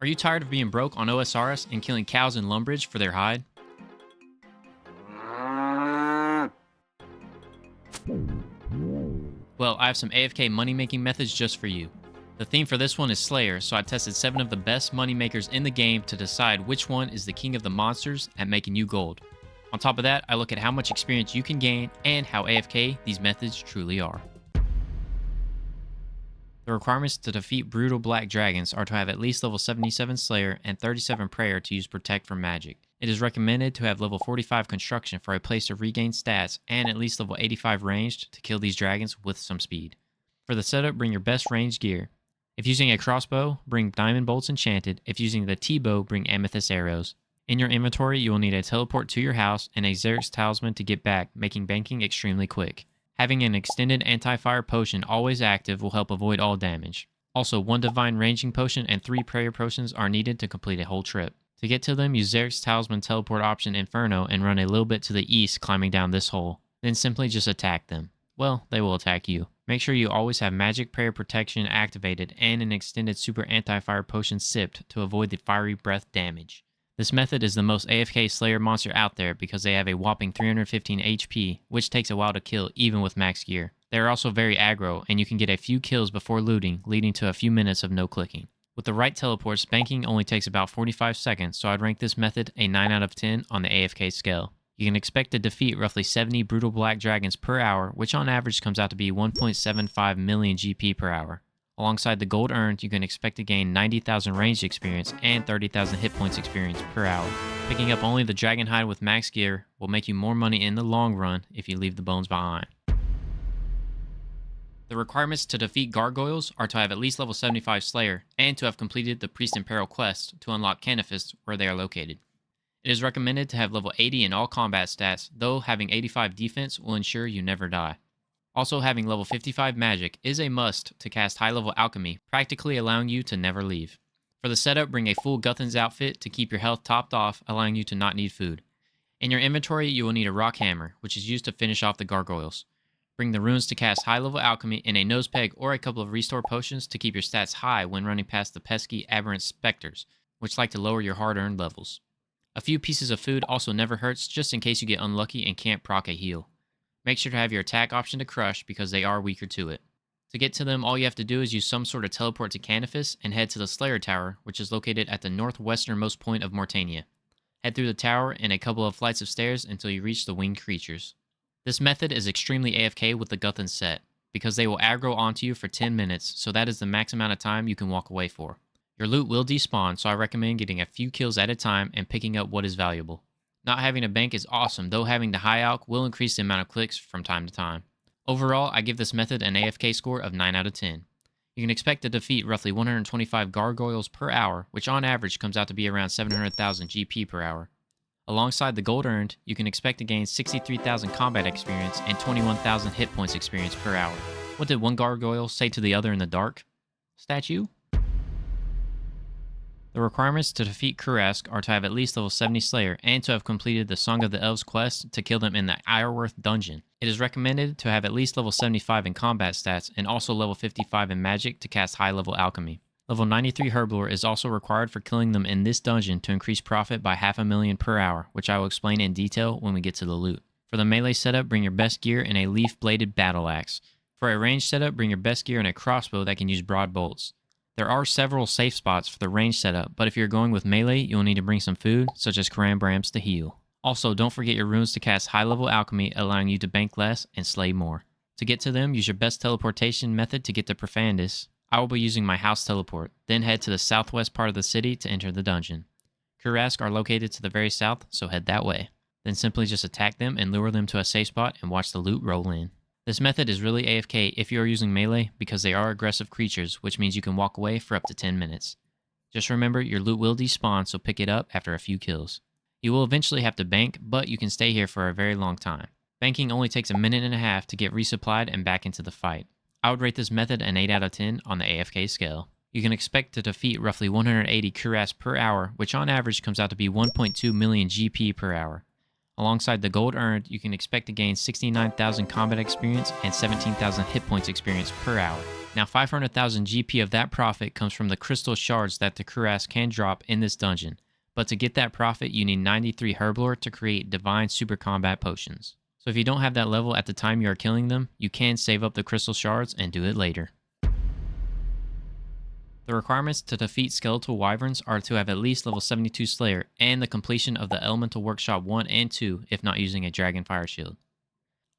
Are you tired of being broke on OSRS and killing cows in Lumbridge for their hide? Well, I have some AFK money-making methods just for you. The theme for this one is Slayer, so I tested 7 of the best money makers in the game to decide which one is the king of the monsters at making you gold. On top of that, I look at how much experience you can gain and how AFK these methods truly are. The requirements to defeat brutal black dragons are to have at least level 77 Slayer and 37 Prayer to use Protect from magic. It is recommended to have level 45 Construction for a place to regain stats and at least level 85 Ranged to kill these dragons with some speed. For the setup, bring your best ranged gear. If using a crossbow, bring Diamond Bolts Enchanted. If using the T-bow, bring Amethyst Arrows. In your inventory, you will need a teleport to your house and a Xerx's Talisman to get back, making banking extremely quick. Having an extended anti-fire potion always active will help avoid all damage. Also, 1 divine ranging potion and 3 prayer potions are needed to complete a whole trip. To get to them, use Xerx's Talisman teleport option Inferno and run a little bit to the east climbing down this hole. Then simply just attack them. Well, they will attack you. Make sure you always have Magic Prayer Protection activated and an extended super anti-fire potion sipped to avoid the fiery breath damage. This method is the most AFK Slayer monster out there because they have a whopping 315 HP, which takes a while to kill even with max gear. They are also very aggro, and you can get a few kills before looting, leading to a few minutes of no clicking. With the right teleports, banking only takes about 45 seconds, so I'd rank this method a 9 out of 10 on the AFK scale. You can expect to defeat roughly 70 brutal black dragons per hour, which on average comes out to be 1.75 million GP per hour. Alongside the gold earned, you can expect to gain 90,000 ranged experience and 30,000 hit points experience per hour. Picking up only the dragon hide with max gear will make you more money in the long run if you leave the bones behind. The requirements to defeat Gargoyles are to have at least level 75 Slayer and to have completed the Priest in Peril quest to unlock Canifists where they are located. It is recommended to have level 80 in all combat stats, though having 85 defense will ensure you never die. Also, having level 55 magic is a must to cast high-level alchemy, practically allowing you to never leave. For the setup, bring a full Guthan's outfit to keep your health topped off, allowing you to not need food. In your inventory, you will need a rock hammer, which is used to finish off the Gargoyles. Bring the runes to cast high-level alchemy and a nose peg or a couple of restore potions to keep your stats high when running past the pesky aberrant specters, which like to lower your hard-earned levels. A few pieces of food also never hurts just in case you get unlucky and can't proc a heal. Make sure to have your attack option to crush because they are weaker to it. To get to them, all you have to do is use some sort of teleport to Canifists and head to the Slayer Tower, which is located at the northwesternmost point of Mortania. Head through the tower and a couple of flights of stairs until you reach the winged creatures. This method is extremely AFK with the Guthan set, because they will aggro onto you for 10 minutes, so that is the max amount of time you can walk away for. Your loot will despawn, so I recommend getting a few kills at a time and picking up what is valuable. Not having a bank is awesome, though having the high alch will increase the amount of clicks from time to time. Overall, I give this method an AFK score of 9 out of 10. You can expect to defeat roughly 125 Gargoyles per hour, which on average comes out to be around 700,000 GP per hour. Alongside the gold earned, you can expect to gain 63,000 combat experience and 21,000 hit points experience per hour. What did one Gargoyle say to the other in the dark? Statue? The requirements to defeat Kurasks are to have at least level 70 Slayer and to have completed the Song of the Elves quest to kill them in the Ireworth dungeon. It is recommended to have at least level 75 in combat stats and also level 55 in magic to cast high level alchemy. Level 93 Herblore is also required for killing them in this dungeon to increase profit by 500,000 per hour, which I will explain in detail when we get to the loot. For the melee setup, bring your best gear in a leaf-bladed battle axe. For a ranged setup, bring your best gear in a crossbow that can use broad bolts. There are several safe spots for the range setup, but if you're going with melee, you'll need to bring some food, such as Karambrams to heal. Also, don't forget your runes to cast high-level alchemy, allowing you to bank less and slay more. To get to them, use your best teleportation method to get to Profandus. I will be using my house teleport, then head to the southwest part of the city to enter the dungeon. Kurasks are located to the very south, so head that way. Then simply just attack them and lure them to a safe spot and watch the loot roll in. This method is really AFK if you are using melee because they are aggressive creatures, which means you can walk away for up to 10 minutes. Just remember, your loot will despawn, so pick it up after a few kills. You will eventually have to bank, but you can stay here for a very long time. Banking only takes a minute and a half to get resupplied and back into the fight. I would rate this method an 8 out of 10 on the AFK scale. You can expect to defeat roughly 180 Kurasks per hour, which on average comes out to be 1.2 million GP per hour. Alongside the gold earned, you can expect to gain 69,000 combat experience and 17,000 hit points experience per hour. Now 500,000 GP of that profit comes from the crystal shards that the Kurasks can drop in this dungeon, but to get that profit you need 93 herblore to create divine super combat potions. So if you don't have that level at the time you are killing them, you can save up the crystal shards and do it later. The requirements to defeat Skeletal Wyverns are to have at least level 72 Slayer and the completion of the Elemental Workshop 1 and 2 if not using a Dragon Fire Shield.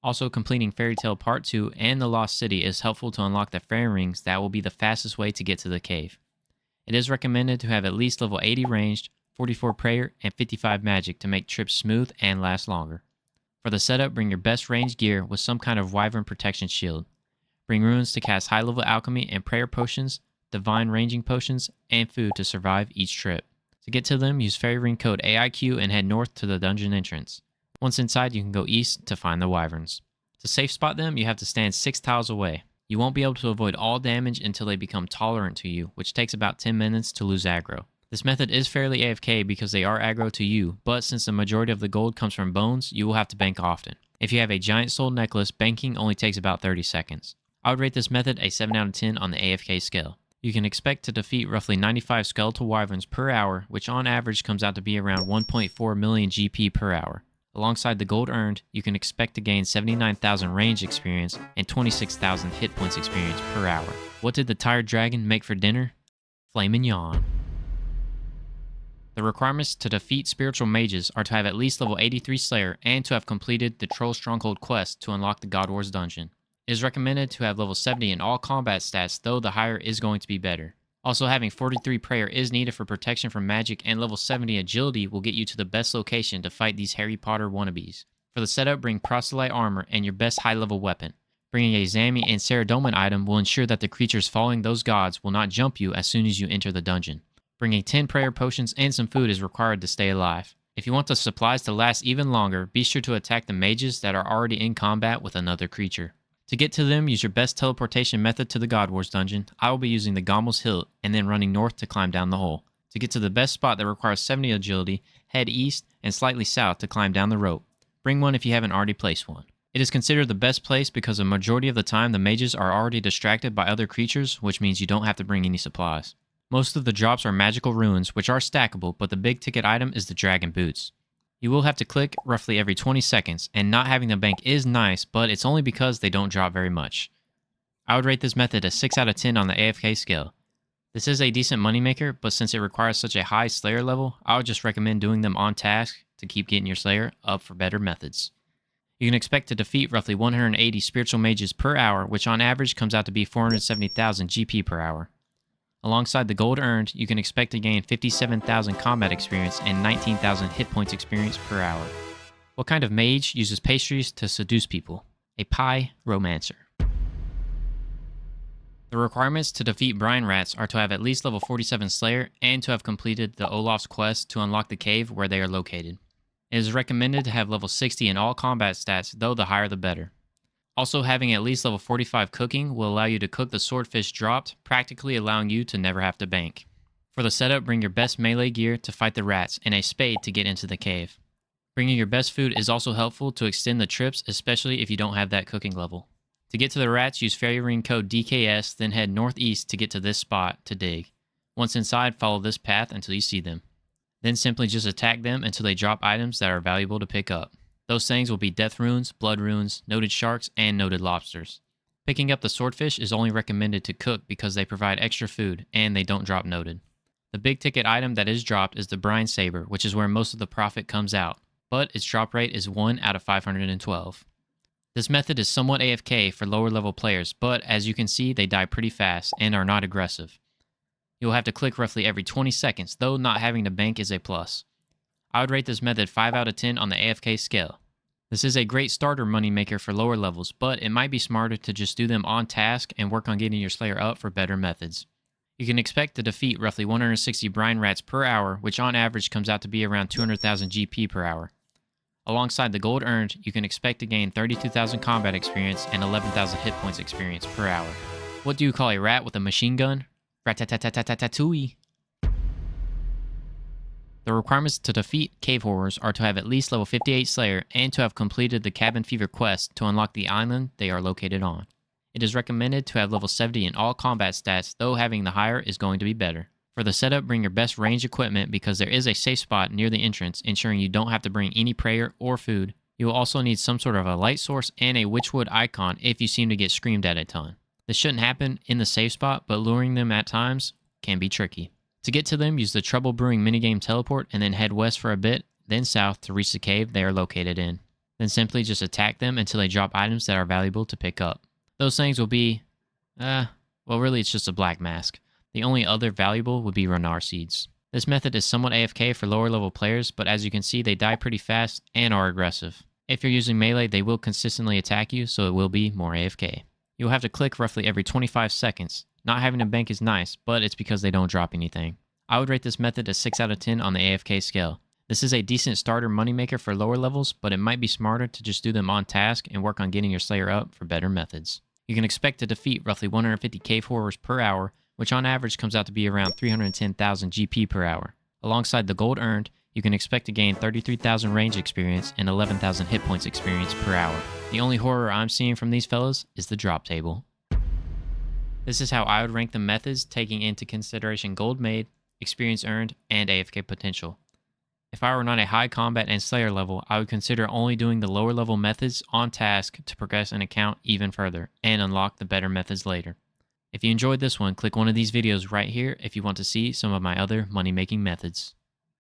Also, completing Fairy Tale Part 2 and the Lost City is helpful to unlock the Fairy Rings that will be the fastest way to get to the cave. It is recommended to have at least level 80 ranged, 44 prayer, and 55 magic to make trips smooth and last longer. For the setup, bring your best ranged gear with some kind of Wyvern protection shield. Bring runes to cast high level alchemy and prayer potions, divine ranging potions, and food to survive each trip. To get to them, use fairy ring code AIQ and head north to the dungeon entrance. Once inside, you can go east to find the wyverns. To safe spot them, you have to stand 6 tiles away. You won't be able to avoid all damage until they become tolerant to you, which takes about 10 minutes to lose aggro. This method is fairly AFK because they are aggro to you, but since the majority of the gold comes from bones, you will have to bank often. If you have a giant soul necklace, banking only takes about 30 seconds. I would rate this method a 7 out of 10 on the AFK scale. You can expect to defeat roughly 95 skeletal wyverns per hour, which on average comes out to be around 1.4 million GP per hour. Alongside the gold earned, you can expect to gain 79,000 range experience and 26,000 hit points experience per hour. What did the tired dragon make for dinner? Flamin' yawn. The requirements to defeat spiritual mages are to have at least level 83 Slayer and to have completed the Troll Stronghold quest to unlock the God Wars dungeon. It is recommended to have level 70 in all combat stats, though the higher is going to be better. Also, having 43 prayer is needed for protection from magic, and level 70 agility will get you to the best location to fight these Harry Potter wannabes. For the setup, bring proselyte armor and your best high level weapon. Bringing a Zami and Saradomin item will ensure that the creatures following those gods will not jump you as soon as you enter the dungeon. Bringing 10 prayer potions and some food is required to stay alive. If you want the supplies to last even longer, be sure to attack the mages that are already in combat with another creature. To get to them, use your best teleportation method to the God Wars dungeon. I will be using the Gommel's Hilt and then running north to climb down the hole. To get to the best spot that requires 70 agility, head east and slightly south to climb down the rope. Bring one if you haven't already placed one. It is considered the best place because a majority of the time the mages are already distracted by other creatures, which means you don't have to bring any supplies. Most of the drops are magical runes, which are stackable, but the big ticket item is the dragon boots. You will have to click roughly every 20 seconds, and not having the bank is nice, but it's only because they don't drop very much. I would rate this method a 6 out of 10 on the AFK scale. This is a decent moneymaker, but since it requires such a high Slayer level, I would just recommend doing them on task to keep getting your Slayer up for better methods. You can expect to defeat roughly 180 spiritual mages per hour, which on average comes out to be 470,000 GP per hour. Alongside the gold earned, you can expect to gain 57,000 combat experience and 19,000 hit points experience per hour. What kind of mage uses pastries to seduce people? A pie romancer. The requirements to defeat Brine Rats are to have at least level 47 Slayer and to have completed the Olaf's quest to unlock the cave where they are located. It is recommended to have level 60 in all combat stats, though the higher the better. Also, having at least level 45 cooking will allow you to cook the swordfish dropped, practically allowing you to never have to bank. For the setup, bring your best melee gear to fight the rats and a spade to get into the cave. Bringing your best food is also helpful to extend the trips, especially if you don't have that cooking level. To get to the rats, use fairy ring code DKS, then head northeast to get to this spot to dig. Once inside, follow this path until you see them. Then simply just attack them until they drop items that are valuable to pick up. Those things will be death runes, blood runes, noted sharks, and noted lobsters. Picking up the swordfish is only recommended to cook because they provide extra food and they don't drop noted. The big ticket item that is dropped is the brine saber, which is where most of the profit comes out, but its drop rate is 1 out of 512. This method is somewhat AFK for lower level players, but as you can see, they die pretty fast and are not aggressive. You'll have to click roughly every 20 seconds, though not having to bank is a plus. I would rate this method 5 out of 10 on the AFK scale. This is a great starter moneymaker for lower levels, but it might be smarter to just do them on task and work on getting your Slayer up for better methods. You can expect to defeat roughly 160 Brine Rats per hour, which on average comes out to be around 200,000 GP per hour. Alongside the gold earned, you can expect to gain 32,000 combat experience and 11,000 hit points experience per hour. What do you call a rat with a machine gun? Rat-tat-tat-tat-tat-tatooey. The requirements to defeat cave horrors are to have at least level 58 Slayer and to have completed the Cabin Fever quest to unlock the island they are located on. It is recommended to have level 70 in all combat stats, though having the higher is going to be better. For the setup, bring your best range equipment because there is a safe spot near the entrance, ensuring you don't have to bring any prayer or food. You will also need some sort of a light source and a witchwood icon if you seem to get screamed at a ton. This shouldn't happen in the safe spot, but luring them at times can be tricky. To get to them, use the Trouble Brewing minigame teleport and then head west for a bit, then south to reach the cave they are located in. Then simply just attack them until they drop items that are valuable to pick up. Those things will be, well really it's just a black mask. The only other valuable would be Renar seeds. This method is somewhat AFK for lower level players, but as you can see they die pretty fast and are aggressive. If you're using melee, they will consistently attack you, so it will be more AFK. You'll have to click roughly every 25 seconds. Not having a bank is nice, but it's because they don't drop anything. I would rate this method a 6 out of 10 on the AFK scale. This is a decent starter moneymaker for lower levels, but it might be smarter to just do them on task and work on getting your Slayer up for better methods. You can expect to defeat roughly 150 cave horrors per hour, which on average comes out to be around 310,000 GP per hour. Alongside the gold earned, you can expect to gain 33,000 range experience and 11,000 hit points experience per hour. The only horror I'm seeing from these fellas is the drop table. This is how I would rank the methods, taking into consideration gold made, experience earned, and AFK potential. If I were not a high combat and Slayer level, I would consider only doing the lower level methods on task to progress an account even further, and unlock the better methods later. If you enjoyed this one, click one of these videos right here if you want to see some of my other money making methods.